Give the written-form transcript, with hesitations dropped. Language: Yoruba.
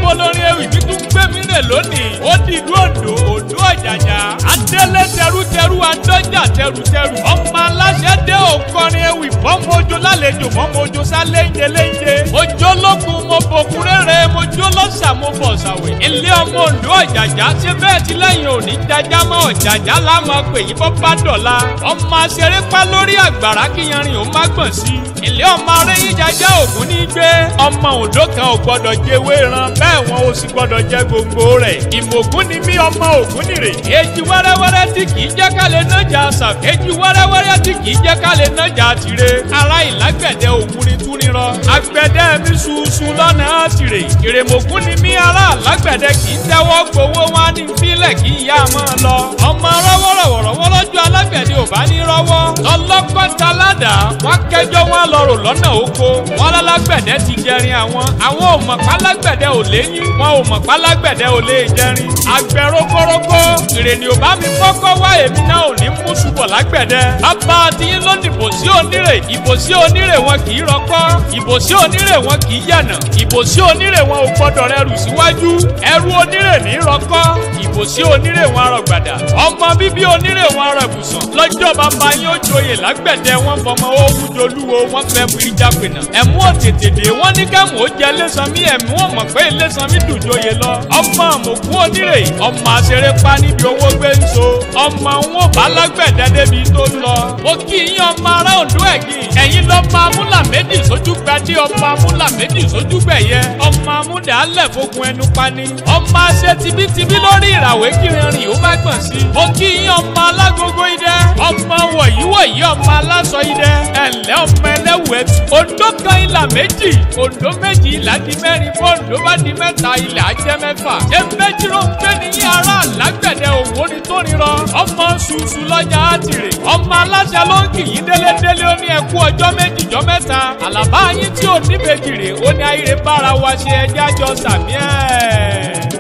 níbo lórin ewì títún gbé mi rè lónìí ó di ìlú Oǹdó Oǹdó Ọ̀jàjà adélé tẹrútẹrú adọ́jà tẹrútẹrú ọmọ aláṣẹ dé òkọrin ewì bọ́mọ ojo lálejò mọ́mọ ojo sá léńjẹ léńjẹ ojo lókun mo bòkun rere mo jó lọ́sà mo bọ̀ ṣàwẹ̀ ilé ọmọ Oǹdó Ọ̀jàjà ṣé bẹ́ẹ̀ ti lẹ́yìn òní jájá mọ́ Ọ̀jàjà lámọ̀ pè yí bọ́ bá dọ̀la ọmọ aṣeré pa lórí àgbàrá kíyanrìn ó má gbọ̀n sí ilé ọmọ arẹ́yìn jájá ògún ní gbé ọmọ Oǹdó kan ò gbọdọ̀ jẹwé ran bẹ́ẹ̀ wọn ò sì gbọdọ̀ jẹ gbogbo rẹ̀ ìmọ̀gún ni mí ọmọ ògún nìrè èjì wẹ́rẹ́wẹ́rẹ́ tí kì í jẹ́ ká lè nájà àṣà èjì wẹ́rẹ́wẹ́rẹ́ tí kì í jẹ́ ká lè nájà àtìrè ara ìlágbẹ̀dẹ ògún ni tún nírọ agbẹ̀dẹ mi ṣuṣu lọ́nà àtìrè ìrèmọ̀gún ni mí ara àlágbẹ̀dẹ kì í tẹ́wọ́ gbowó wọn ní fílẹ̀ kì í yá mọ́ lọ ọmọ rọ́wọ́rọ́wọ́rọ́ lọ́jọ́ alágbẹ̀dẹ ò bá ní rọ́wọ́ ọlọ́pàá taládà wọn kẹjọ wọn lọ́rùn lọ́nà oko wọn lálágbẹ̀dẹ ti jẹrin àwọn ò mọ̀ pálágbẹ̀dẹ ò léyìn wọn ò mọ̀ pálágbẹ̀dẹ ò lè jẹrin àgbẹ̀ rókórókó ìrènì ò bá mi kọ́kọ́ wá èmi náà ò ní mú ṣubọ̀ lágbẹ̀dẹ bàbá àtìyín ló dìbò sí onírè ìbò sí onírè wọn kì í rọkọ́ ìbò sí onírè wọn kì í yànà ìbò sí onírè wọn ò gbọdọ̀ rẹrù síwájú ẹrú onírè ní rọkọ́ ìbò sí onírè wọn arọ̀gbàdà ọmọ bíbí onírè wọn arọ̀ ìbùsàn lọ́jọ́ bàbá yín ó joyè lágbẹ̀dẹ wọn fọmọ owó dolúwo wọn fẹ́ bu ìjà pènà ẹ̀mú òtètèdè wọn ní kẹ́mù ó jẹ Ilésanmí ẹ̀mú ò mọ̀ pé Ilésanmí dùn joyè lọ ọmọ àmọ̀kún onírè ọmọ àṣeré pa níbi owó gbé ń so ọmọ wọn bá lágbẹ̀dẹ débi tó lọ ó kí yín ọmọ ará Oǹdó Ẹ̀gìn ẹ̀yin lọ́mọ amúlà méjì sójú gbadé ọmọ amúlà méjì sójú gbẹ̀yẹ ọmọ amúdàálẹ̀ fogun ẹnu pani ọmọ àṣẹ tibítibí lórí ìràwé kìrìnrìn ó bá gbọ̀n sí ó kí yín ọmọ alágogo idẹ ọmọ wọ̀yíwọ̀yí ọmọ aláṣọ idẹ ẹ̀lẹ́ ọmọ ẹlẹ́wù ẹ̀tù Oǹdó kan ìlà méjì Oǹdó méjì ìlà di mẹ́rin fóńdó bá di mẹ́ta ilẹ̀ ajẹ́ mẹ́fà ṣé méjì ló ń gbé níyìn ará lágbẹ̀dẹ òwò ni tó nírọ ọmọ ṣuṣu lọ́jà àtìrè ọmọ aláṣẹ ló ń kì í délédélé ó ní ẹkú ọjọ́ méjì jọ mẹ́ta àlàbá yín tí ò ní bèjì rè ó ní ayére bára wa ṣe ẹjẹ́ àjọ sàmí ẹ̀.